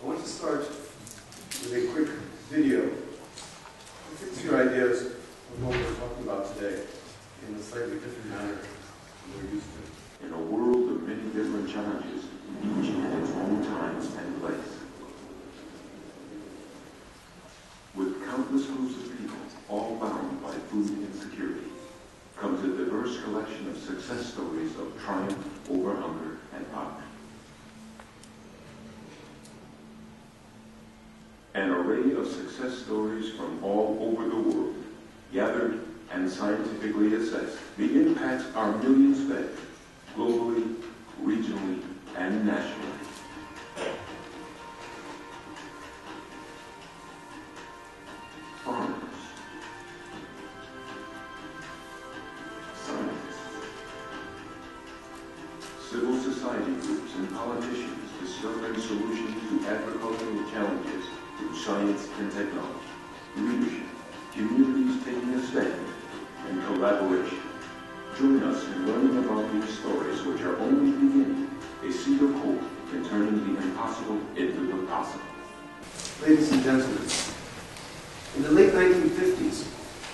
I want to start with a quick video to fix your ideas of what we're talking about today in a slightly different manner than we're used to. In a world of many different challenges, each in its own time and place. With countless groups of people, all bound by food insecurity, comes a diverse collection of success stories of triumph over hunger and poverty. An array of success stories from all over the world, gathered and scientifically assessed, the impacts are millions fed, globally, regionally, and nationally. Farmers, scientists, civil society groups, and politicians discovering solutions to agricultural challenges through science and technology, leadership, communities taking a stand, and collaboration. Join us in learning about these stories, which are only beginning, a seed of hope in turning the impossible into the possible. Ladies and gentlemen, in the late 1950s,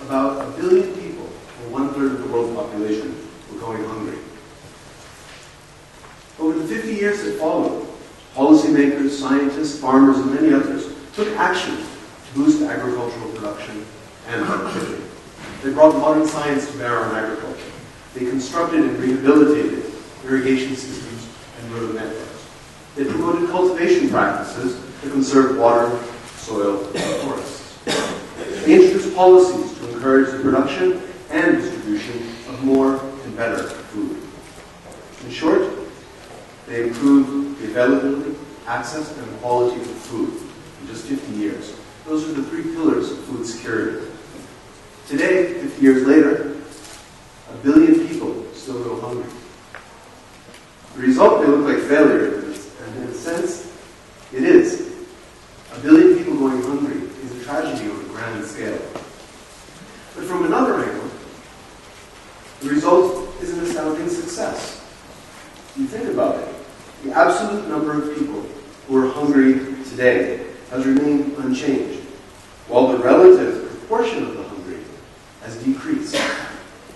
about 1 billion people, or 1/3 of the world's population, were going hungry. Over the 50 years that followed, policymakers, scientists, farmers, and many others took action to boost agricultural production and productivity. They brought modern science to bear on agriculture. They constructed and rehabilitated irrigation systems and road networks. They promoted cultivation practices to conserve water, soil, and forests. They introduced policies to encourage the production and distribution of more and better food. In short, they improved the availability, access, and quality of food in just 50 years. Those are the 3 pillars of food security. Today, 50 years later, 1 billion people still go hungry. The result may look like failure, and in a sense, it is. 1 billion people going hungry is a tragedy on a grand scale. But from another angle, the result is an astounding success. If you think about it, the absolute number of people who are hungry today has remained unchanged, while the relative proportion of the hungry has decreased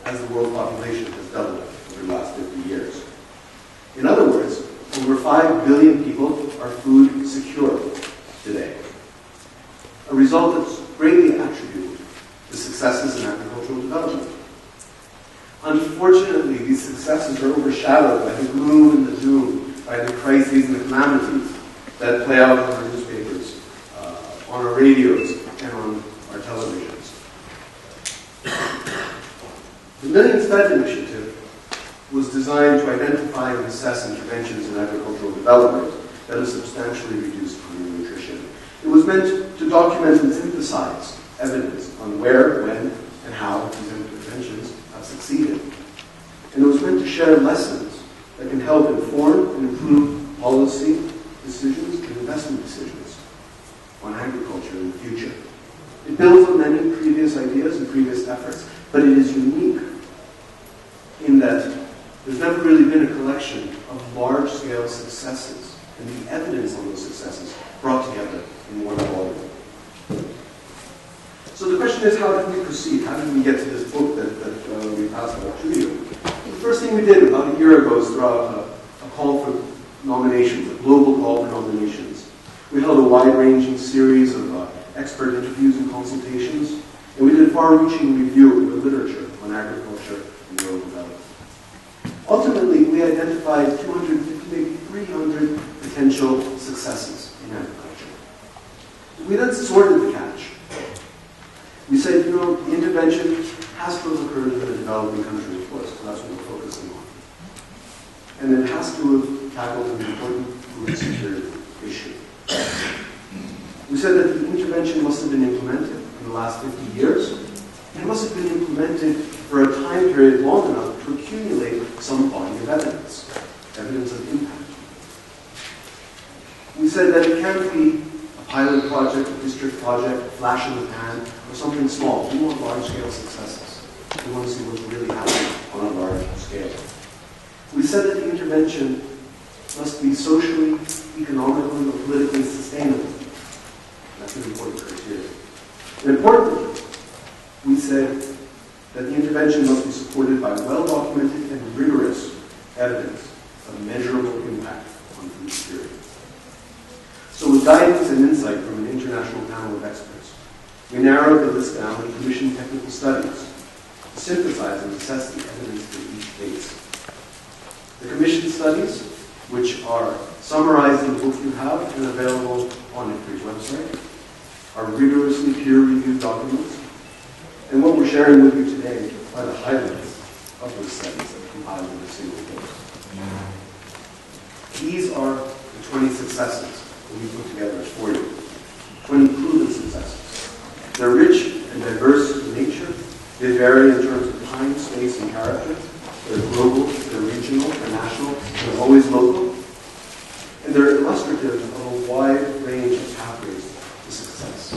as the world population has doubled over the last 50 years. In other words, over 5 billion people are food secure today, a result that's greatly attributed to successes in agricultural development. Unfortunately, these successes are overshadowed by the gloom and the doom, by the crises and the calamities that play out on our newspapers, on our radios, and on our televisions. The Millions Fed Initiative was designed to identify and assess interventions in agricultural development that have substantially reduced hunger and nutrition. It was meant to document and synthesize evidence on where, when, and how these interventions have succeeded. And it was meant to share lessons that can help inform and improve policy decisions and investment decisions on agriculture in the future. It builds on many previous ideas and previous efforts, but it is unique in that there's never really been a collection of large-scale successes and the evidence on those successes brought together in one volume. So the question is, how did we proceed? How did we get to this book that we passed out to you? The first thing we did about a year ago was throw out a call for nominations, a global call for nominations. We held a wide-ranging series of expert interviews and consultations, and we did far-reaching review of the literature on agriculture and rural development. Ultimately, we identified 250, maybe 300 potential successes in agriculture. We then sorted the catch. We said, the intervention has to have occurred in a developing country, of course, because that's what we're focusing on. And it has to have tackled an important food security issue. We said that the intervention must have been implemented in the last 50 years, and it must have been implemented for a time period long enough to accumulate some body of evidence of impact. We said that it can't be a pilot project, a district project, a flash in the pan, or something small. We want large-scale successes. We want to see what's really happening on a large scale. We said that the intervention must be socially, economically or politically sustainable. That's an important criteria. And importantly, we said that the intervention must be supported by well-documented and rigorous evidence of measurable impact on food security. So with guidance and insight from an international panel of experts, we narrowed the list down and commissioned technical studies to synthesize and assess the evidence for each case. The commissioned studies, which are summarized in the book you have and available on IFPRI's website, are rigorously peer-reviewed documents. And what we're sharing with you today are the highlights of those studies that are compiled in a single book. These are the 20 successes that we put together for you. 20 proven successes. They're rich and diverse in nature. They vary in terms of time, space, and character. They're global, they're regional, they're national, they're always local. And they're illustrative of a wide range of pathways to success.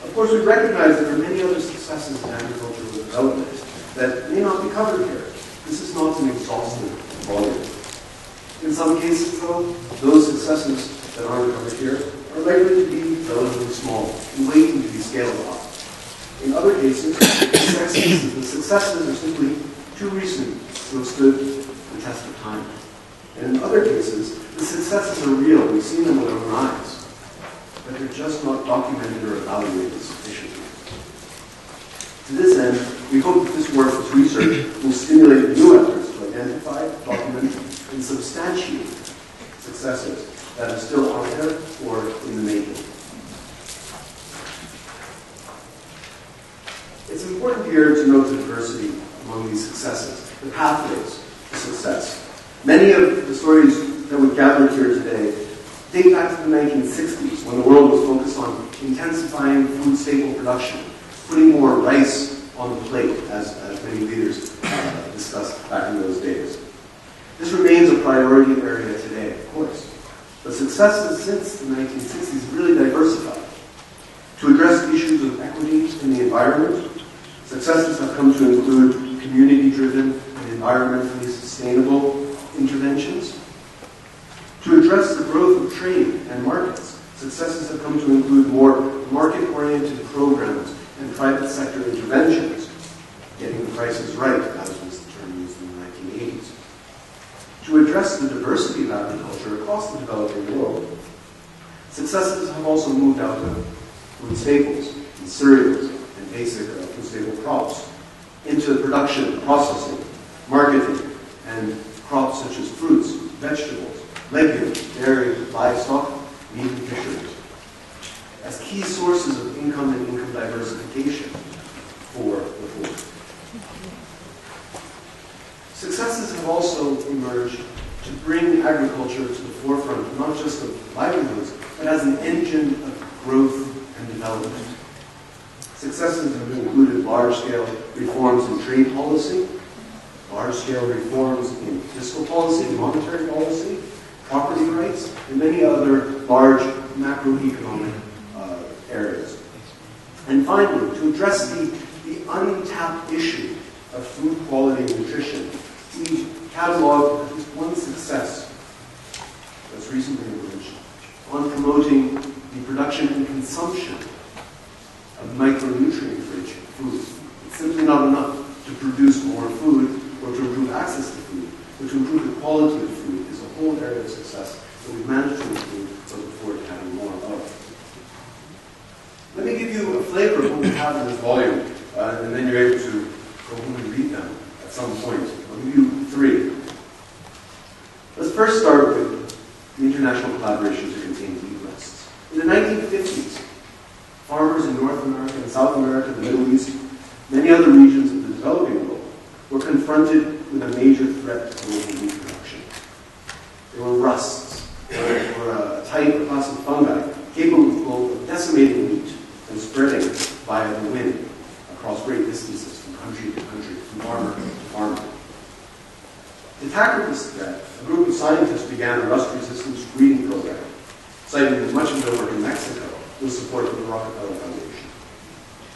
Of course, we recognize there are many other successes in agricultural development that may not be covered here. This is not an exhaustive volume. In some cases, though, those successes that aren't covered here are likely to be relatively small and waiting to be scaled up. In other cases, the successes are simply too recent to have stood the test of time. And in other cases, the successes are real. We've seen them with our own eyes, but they're just not documented or evaluated sufficiently. To this end, we hope that this work, this research, will stimulate new efforts to identify, document, and substantiate successes that are still out there or in the making. It's important here to note the diversity among these successes, the pathways to success. Many of the stories that we've gathered here today date back to the 1960s, when the world was focused on intensifying food staple production, putting more rice on the plate, as many leaders discussed back in those days. This remains a priority area today, of course, but successes since the 1960s have really diversified. To address issues of equity in the environment, successes have come to include community-driven and environmentally sustainable interventions. To address the growth of trade and markets, successes have come to include more market-oriented programs and private sector interventions, getting the prices right, as was the term used in the 1980s. To address the diversity of agriculture across the developing world, successes have also moved out of food staples and cereals and basic food staple crops into production, processing, marketing, and crops such as fruits, vegetables, legumes, dairy, livestock, meat, and fisheries, as key sources of income and income diversification for the poor. Successes have also emerged to bring agriculture to the forefront, not just of livelihoods, but as an engine of growth and development. Successes have included large-scale reforms in trade policy, large-scale reforms in fiscal policy, monetary policy, property rights, and many other large macroeconomic areas. And finally, to address the untapped issue of food quality and nutrition, we cataloged at least one success that's recently emerged on promoting the production and consumption of micronutrient-rich food. It's simply not enough to produce more food or to improve access to food, but to improve the quality of food is a whole area of success that we've managed to improve, but look forward to having more of. Let me give you a flavor of what we have in this volume, and then you're able to go home and read them at some point. I'll give you 3. Let's first start with the international collaborations that contain lead lists. In the 1950s, farmers in North America and South America, the Middle East, many other regions of the developing world were confronted with a major threat to global wheat production. They were rusts, or a type or class of fungi capable of decimating wheat and spreading via the wind across great distances from country to country, from farmer to farmer. To tackle this threat, a group of scientists began a rust resistance breeding program, citing much of their work in Mexico with support from the Rockefeller Foundation.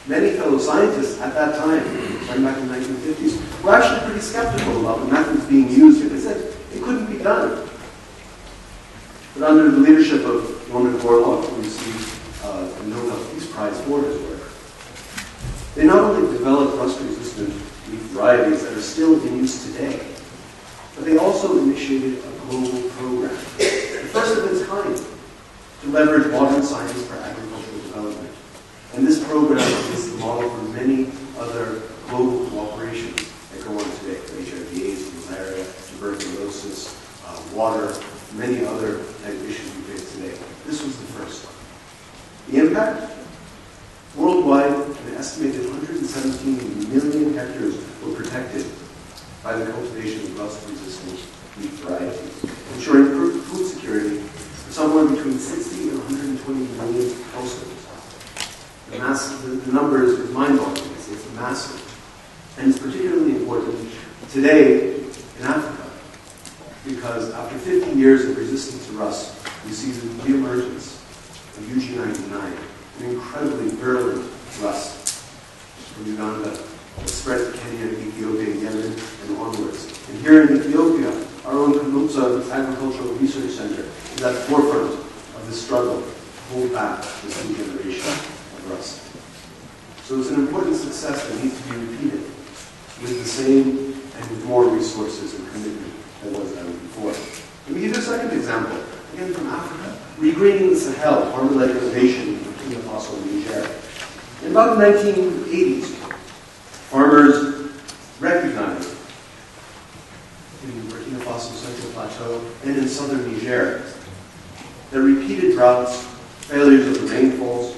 Many fellow scientists at that time, starting back in the 1950s, were actually pretty skeptical about the methods being used here. They said it couldn't be done. But under the leadership of Norman Borlaug, who received the Nobel Peace Prize for his work, they not only developed rust-resistant wheat varieties that are still in use today, but they also initiated a global program, the first of its kind, to leverage modern science for agricultural development. And this program is the model for many other global cooperations that go on today, for HIV/AIDS, malaria, tuberculosis, water, many other type issues we face today. This was the first. The impact? Worldwide, an estimated 117 million hectares were protected by the cultivation of rust-resistant wheat varieties, ensuring food security for somewhere between 60 and 120 million households. The number is mind-boggling. It's massive. And it's particularly important today in Africa, because after 50 years of resistance to rust, we see the reemergence of UG99, an incredibly virulent rust from Uganda that spread to Kenya, Ethiopia, Yemen, and onwards. And here in Ethiopia, our own Kamutsa Agricultural Research Center is at the forefront of this struggle to hold back this new generation of rust. So it's an important success that needs to be repeated with the same and with more resources and commitment that was done before. Let me give you a second example, again from Africa. Regreening the Sahel, farmer-led innovation in Burkina Faso and Niger. In about the 1980s, farmers recognized in Burkina Faso Central Plateau and in southern Niger that repeated droughts, failures of the rainfalls,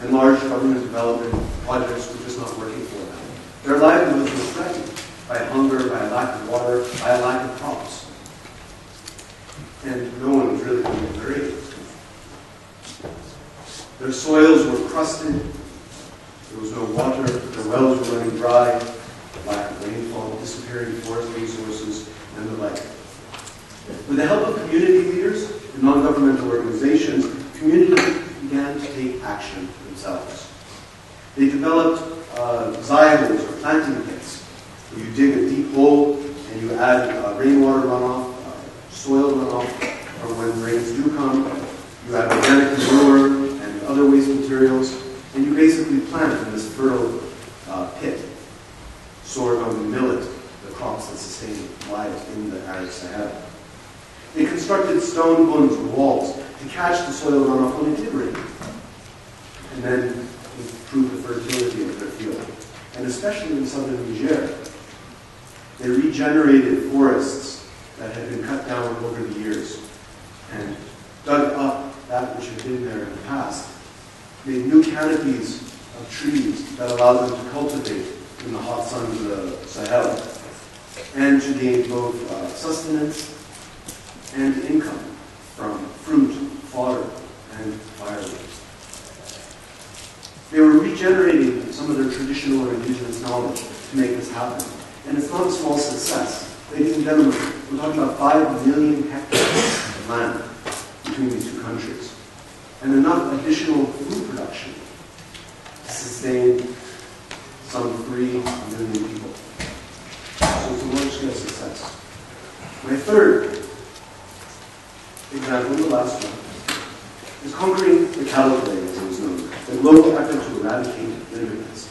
and large government development projects were just not working for them. Their livelihoods were threatened by hunger, by a lack of water, by a lack of crops. And no one was really going to their aid. Their soils were crusted, there was no water, their wells were running dry, lack of rainfall, disappearing forest resources, and the like. With the help of community leaders and non-governmental organizations, communities began to take action themselves. They developed silos or planting pits, where you dig a deep hole and you add rainwater runoff, soil runoff from when rains do come. You add organic manure and other waste materials, and you basically plant in this fertile pit sorghum, millet, the crops that sustain life in the arid Sahara. They constructed stone bunds or walls to catch the soil runoff when it did rain, and then improve the fertility of their field. And especially in southern Niger, they regenerated forests that had been cut down over the years and dug up that which had been there in the past, made new canopies of trees that allowed them to cultivate in the hot sun of the Sahel, and to gain both sustenance and income from fruit, fodder, and firewood. They were regenerating some of their traditional or indigenous knowledge to make this happen. And it's not a small success. Ladies and gentlemen, we're talking about 5 million hectares of land between these two countries, and enough additional food production to sustain some 3 million people. So it's a large-scale success. My third example, the last one, is conquering the cattle plague, as it was known, the global effort to eradicate rinderpest.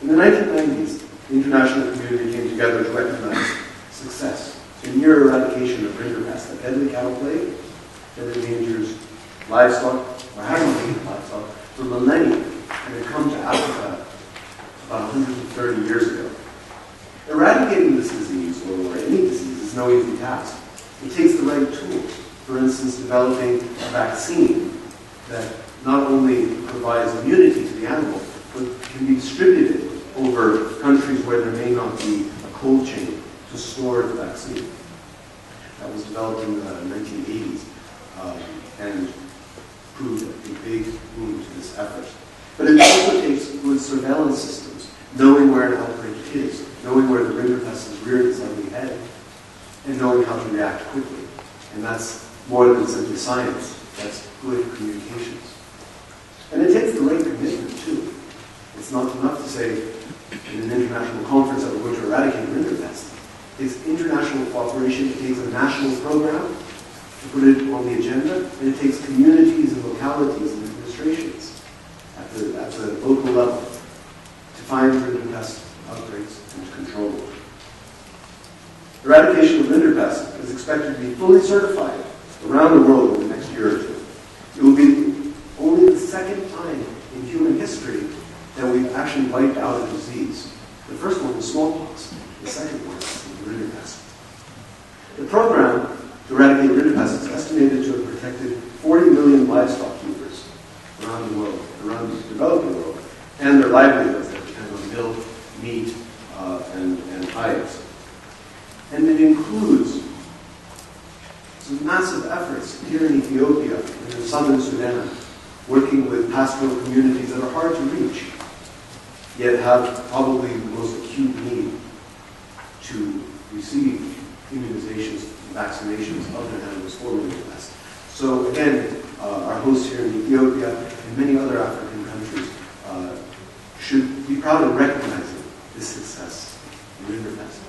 In the 1990s, the international community came together to recognize success in near eradication of rinderpest, a deadly cattle plague that endangers livestock, or has endangered livestock, for millennia, and had come to Africa about 130 years ago. Eradicating this disease, or any disease, is no easy task. It takes the right tools. For instance, developing a vaccine that not only provides immunity to the animal, but can be distributed over countries where there may not be a cold chain to store the vaccine. That was developed in the 1980s and proved a big boon to this effort. But it also takes good surveillance systems, knowing where an outbreak is, knowing where the rinderpest has reared its ugly head, and knowing how to react quickly. And that's more than simply science. That's good communications. And it takes the right commitment, too. It's not enough to say in an international conference that we're going to eradicate rinderpest. It's international cooperation. It takes a national program to put it on the agenda, and it takes communities and localities and administrations at the local level to find rinderpest outbreaks and to control them. Eradication of rinderpest is expected to be fully certified around the world in the next year or two. It will be only the second time in human history that we've actually wiped out a disease. The first one was smallpox. The second one was rinderpest. The program to eradicate rinderpest is estimated to have protected 40 million livestock keepers around the world, around the developing world, and their livelihoods that depend on milk, meat, and hides. And it includes some massive efforts here in Ethiopia and in southern Sudan, working with pastoral communities that are hard to reach, yet have probably the most acute need to receive immunizations and vaccinations of their animals for rinderpest. So again, our hosts here in Ethiopia and many other African countries should be proud of recognizing this success in rinderpest.